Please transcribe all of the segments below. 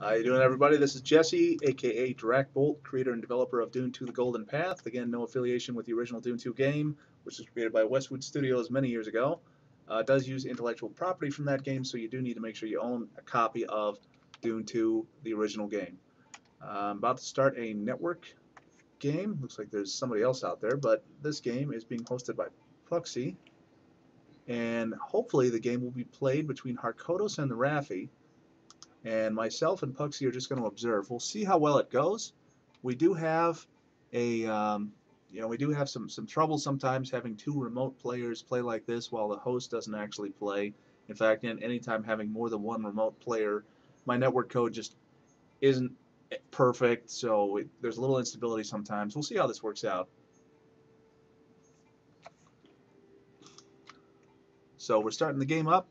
How you doing, everybody? This is Jesse, aka Drackbolt, creator and developer of Dune 2: The Golden Path. Again, no affiliation with the original Dune 2 game, which was created by Westwood Studios many years ago. It does use intellectual property from that game, so you do need to make sure you own a copy of Dune 2, the original game. I'm about to start a network game. Looks like there's somebody else out there, but this game is being hosted by Puxy, and hopefully the game will be played between Harkodos and the Raffy, and myself and Puxy are just going to observe. We'll see how well it goes. We do have a, we do have some trouble sometimes having two remote players play like this while the host doesn't actually play. In fact, anytime having more than one remote player, my network code just isn't perfect, so there's a little instability sometimes. We'll see how this works out. So we're starting the game up.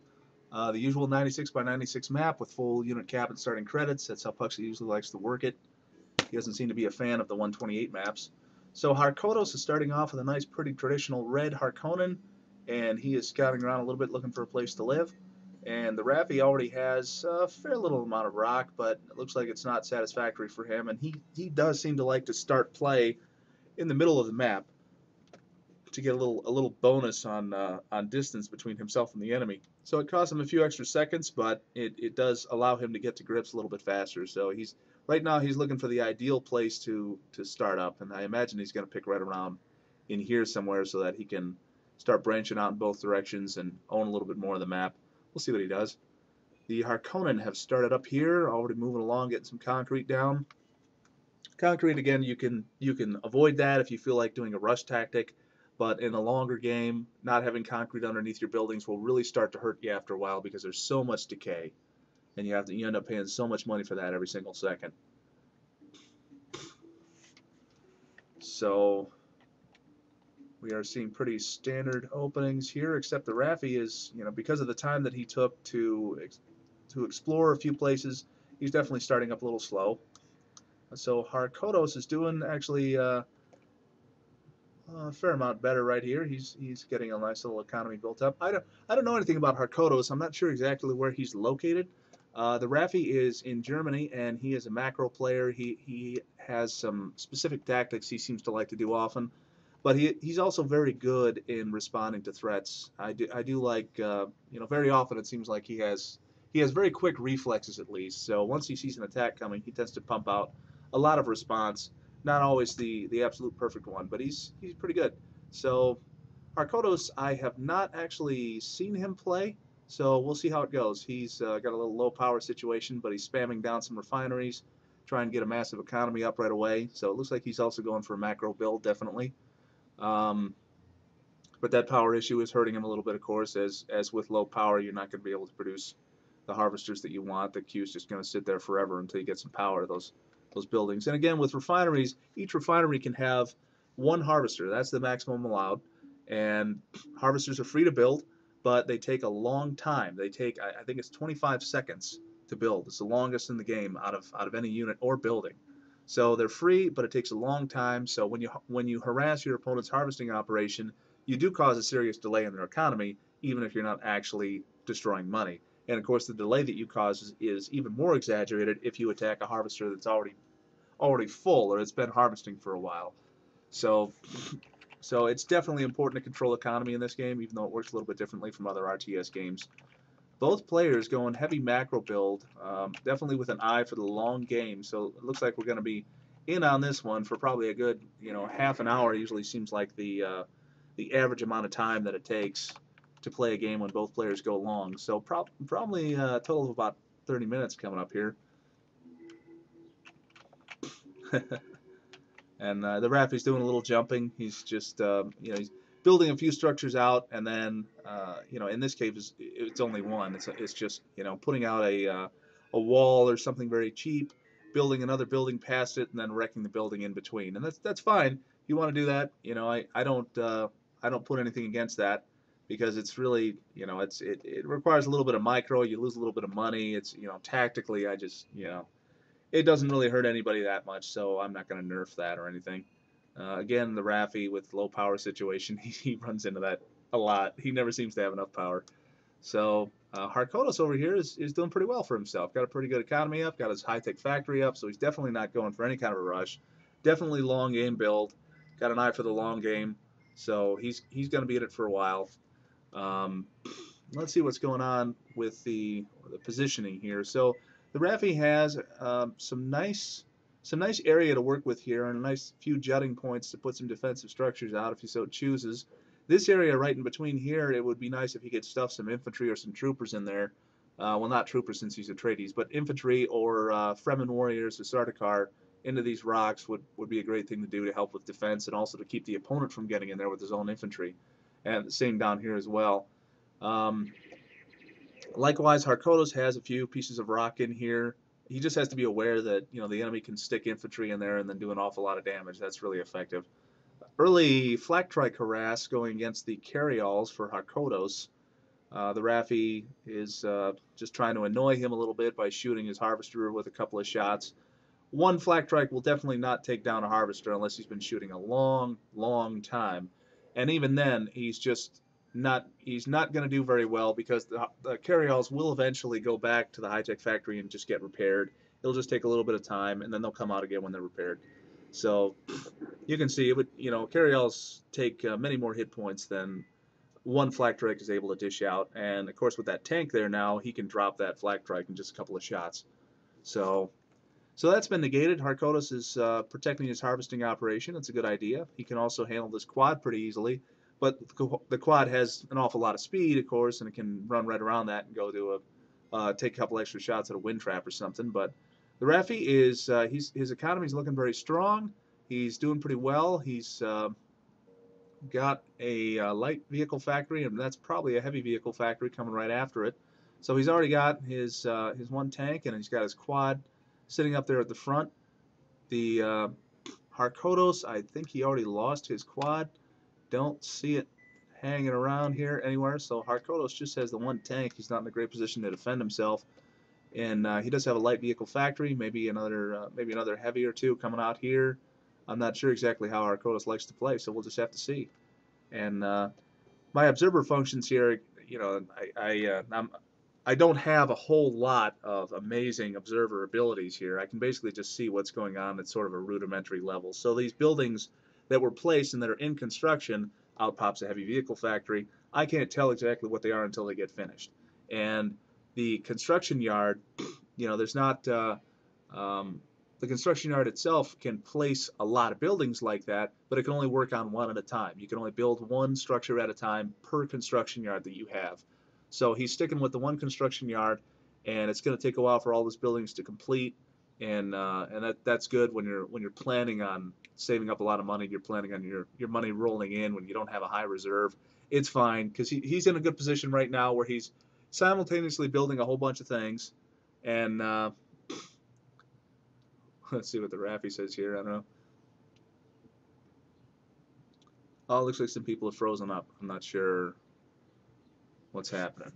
The usual 96 by 96 map with full unit cap and starting credits. That's how Puxy usually likes to work it. He doesn't seem to be a fan of the 128 maps. So Harkodos is starting off with a nice, pretty traditional red Harkonnen, and he is scouting around a little bit looking for a place to live. And the Raffy already has a fair little amount of rock, but it looks like it's not satisfactory for him, and he does seem to like to start play in the middle of the map to get a little bonus on distance between himself and the enemy. So it costs him a few extra seconds, but it does allow him to get to grips a little bit faster. So right now he's looking for the ideal place to start up, and I imagine he's going to pick right around in here somewhere so that he can start branching out in both directions and own a little bit more of the map. We'll see what he does. The Harkonnen have started up here, already moving along, getting some concrete down. Concrete, again, you can avoid that if you feel like doing a rush tactic, but in a longer game, not having concrete underneath your buildings will really start to hurt you after a while because there's so much decay, and you end up paying so much money for that every single second. So we are seeing pretty standard openings here, except the Raffy is, because of the time that he took to explore a few places, he's definitely starting up a little slow. So Harkodos is doing actually a fair amount better right here. He's getting a nice little economy built up. I don't know anything about Harkodos. I'm not sure exactly where he's located. The Raffy is in Germany, and he is a macro player. He has some specific tactics he seems to like to do often, but he's also very good in responding to threats. I do like very often it seems like he has very quick reflexes at least. So once he sees an attack coming, he tends to pump out a lot of response. Not always the absolute perfect one, but he's pretty good. So Harkodos, I have not actually seen him play, so we'll see how it goes. He's got a little low power situation, but he's spamming down some refineries, trying to get a massive economy up right away. So it looks like he's also going for a macro build, definitely. But that power issue is hurting him a little bit, of course, as with low power, you're not going to be able to produce the harvesters that you want. The queue's just going to sit there forever until you get some power to those buildings. And again, with refineries, each refinery can have one harvester. That's the maximum allowed. And harvesters are free to build, but they take a long time. They take, I think it's 25 seconds to build. It's the longest in the game out of any unit or building. So they're free, but it takes a long time. So when you harass your opponent's harvesting operation, you do cause a serious delay in their economy, even if you're not actually destroying money. And of course, the delay that you cause is even more exaggerated if you attack a harvester that's already full or it's been harvesting for a while. So it's definitely important to control economy in this game, even though it works a little bit differently from other RTS games. Both players going heavy macro build, definitely with an eye for the long game. So it looks like we're going to be in on this one for probably a good, half an hour. Usually seems like the average amount of time that it takes to play a game when both players go long. So probably a total of about 30 minutes coming up here. And the Raffy's doing a little jumping. He's just, he's building a few structures out, and then, in this case, it's only one. It's just, putting out a wall or something very cheap, building another building past it, and then wrecking the building in between. And that's fine. If you want to do that, I don't put anything against that, because it's really, it requires a little bit of micro. You lose a little bit of money. It's, tactically, I just, it doesn't really hurt anybody that much, so I'm not going to nerf that or anything. Again, the Raffy with low power situation, he runs into that a lot. He never seems to have enough power. So Harkodos over here is doing pretty well for himself. Got a pretty good economy up, got his high-tech factory up, so he's definitely not going for any kind of a rush. Definitely long game build. Got an eye for the long game, so he's going to be in it for a while. Um, let's see what's going on with the positioning here. So the Raffy has some nice area to work with here and a nice few jutting points to put some defensive structures out if he so chooses. This area right in between here, it would be nice if he could stuff some infantry or some troopers in there. Well, not troopers since he's Atreides, but infantry or Fremen warriors or Sardaukar into these rocks would be a great thing to do to help with defense and also to keep the opponent from getting in there with his own infantry. And the same down here as well. Um, Likewise, Harkodos has a few pieces of rock in here. He just has to be aware that the enemy can stick infantry in there and then do an awful lot of damage. That's really effective. Early flak trike harass going against the carryalls for Harkodos. The Raffy is just trying to annoy him a little bit by shooting his harvester with a couple of shots. One flak trike will definitely not take down a harvester unless he's been shooting a long, long time. And even then, he's not going to do very well because the carryalls will eventually go back to the high-tech factory and just get repaired. It'll just take a little bit of time, and then they'll come out again when they're repaired. So you can see it would, carryalls take many more hit points than one flak trike is able to dish out. And of course, with that tank there now, he can drop that flak trike in just a couple of shots. So so that's been negated. Harkodos is protecting his harvesting operation. It's a good idea. He can also handle this quad pretty easily, but the quad has an awful lot of speed, of course, and it can run right around that and go to take a couple extra shots at a wind trap or something. But the Raffy is his economy is looking very strong. He's doing pretty well. He's got a light vehicle factory, and that's probably a heavy vehicle factory coming right after it. So he's already got his one tank, and he's got his quad sitting up there at the front. The Harkodos, I think he already lost his quad. Don't see it hanging around here anywhere. So Harkodos just has the one tank. He's not in a great position to defend himself, and he does have a light vehicle factory. Maybe another heavy or two coming out here. I'm not sure exactly how Harkodos likes to play, so we'll just have to see. And my observer functions here, I don't have a whole lot of amazing observer abilities here. I can basically just see what's going on at sort of a rudimentary level. So these buildings that were placed and that are in construction, out pops a heavy vehicle factory. I can't tell exactly what they are until they get finished. And the construction yard, there's not the construction yard itself can place a lot of buildings like that, but it can only work on one at a time. You can only build one structure at a time per construction yard that you have. So he's sticking with the one construction yard, and it's going to take a while for all those buildings to complete. And that's good when you're planning on saving up a lot of money. You're planning on your money rolling in when you don't have a high reserve. It's fine because he's in a good position right now where he's simultaneously building a whole bunch of things, and let's see what the Raffy says here. I don't know. Oh, it looks like some people have frozen up. I'm not sure what's happening.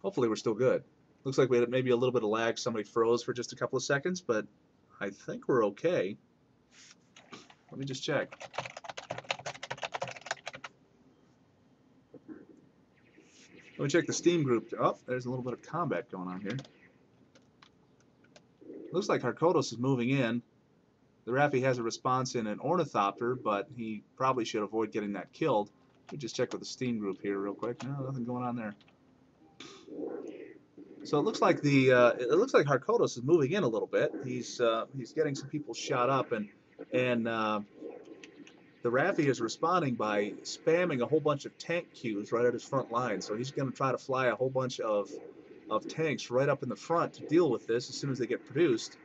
Hopefully we're still good. Looks like we had maybe a little bit of lag. Somebody froze for just a couple of seconds, but I think we're okay. Let me just check. Let me check the Steam group. Oh, there's a little bit of combat going on here. Looks like Harkodos is moving in. The Raffy has a response in an Ornithopter, but he probably should avoid getting that killed. Let me just check with the Steam group here real quick. No, nothing going on there. So it looks like Harkodos is moving in a little bit. He's getting some people shot up, and the Raffy is responding by spamming a whole bunch of tank queues right at his front line. So he's going to try to fly a whole bunch of tanks right up in the front to deal with this as soon as they get produced.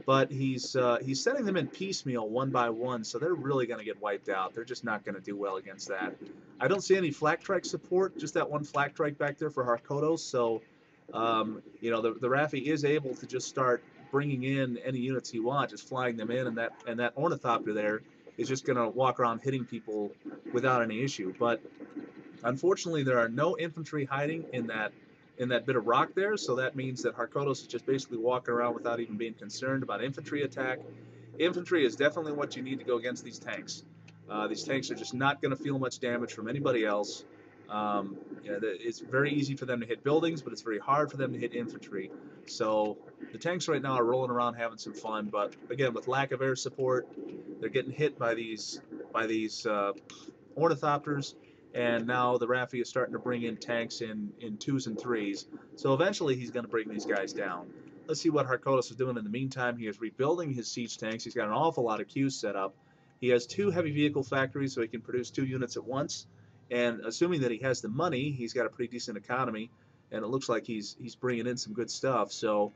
But he's sending them in piecemeal one by one, so they're really going to get wiped out. They're just not going to do well against that. I don't see any flak trike support, just that one flak trike back there for Harkodos. So, the Raffy is able to just start bringing in any units he wants, just flying them in, and that Ornithopter there is just going to walk around hitting people without any issue. But unfortunately, there are no infantry hiding in that bit of rock there, so that means that Harkodos is just basically walking around without even being concerned about infantry attack. Infantry is definitely what you need to go against these tanks. These tanks are just not going to feel much damage from anybody else. It's very easy for them to hit buildings, but it's very hard for them to hit infantry. So the tanks right now are rolling around having some fun, but again, with lack of air support, they're getting hit by these ornithopters, and now the Raffy is starting to bring in tanks in twos and threes. So eventually he's going to bring these guys down. Let's see what Harkodos is doing in the meantime. He is rebuilding his siege tanks. He's got an awful lot of queues set up. He has 2 heavy vehicle factories, so he can produce 2 units at once. And assuming that he has the money, he's got a pretty decent economy, and it looks like he's bringing in some good stuff. So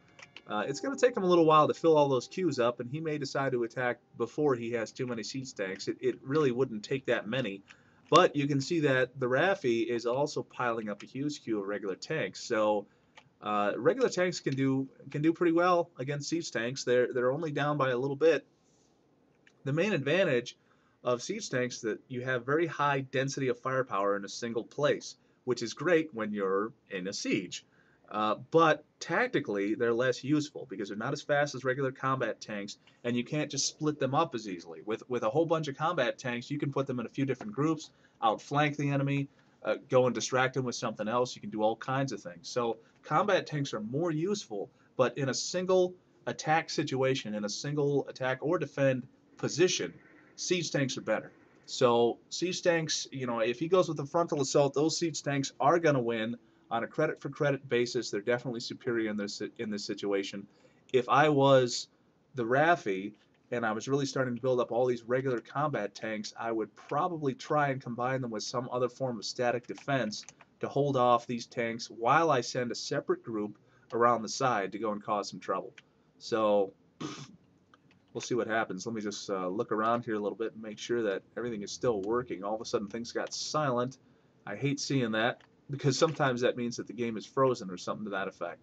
it's going to take him a little while to fill all those queues up, and he may decide to attack before he has too many siege tanks. It really wouldn't take that many. But you can see that the Raffy is also piling up a huge queue of regular tanks. So regular tanks can do pretty well against siege tanks. They're only down by a little bit. The main advantage of siege tanks is that you have very high density of firepower in a single place, which is great when you're in a siege. But tactically, they're less useful because they're not as fast as regular combat tanks, and you can't just split them up as easily. With a whole bunch of combat tanks, you can put them in a few different groups, outflank the enemy, go and distract them with something else. You can do all kinds of things. So combat tanks are more useful, but in a single attack situation, in a single attack or defend position, siege tanks are better. So siege tanks, if he goes with a frontal assault, those siege tanks are going to win on a credit for credit basis. They're definitely superior in this situation. If I was the Raffy and I was really starting to build up all these regular combat tanks, I would probably try and combine them with some other form of static defense to hold off these tanks while I send a separate group around the side to go and cause some trouble. So we'll see what happens. Let me just look around here a little bit and make sure that everything is still working. All of a sudden things got silent. I hate seeing that because sometimes that means that the game is frozen or something to that effect.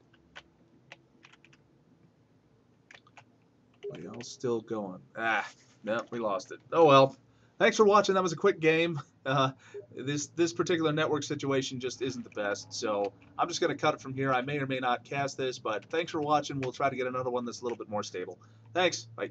Are y'all still going? No, we lost it. Oh well. Thanks for watching. That was a quick game. This particular network situation just isn't the best, so I'm just going to cut it from here. I may or may not cast this, but thanks for watching. We'll try to get another one that's a little bit more stable. Thanks. Bye.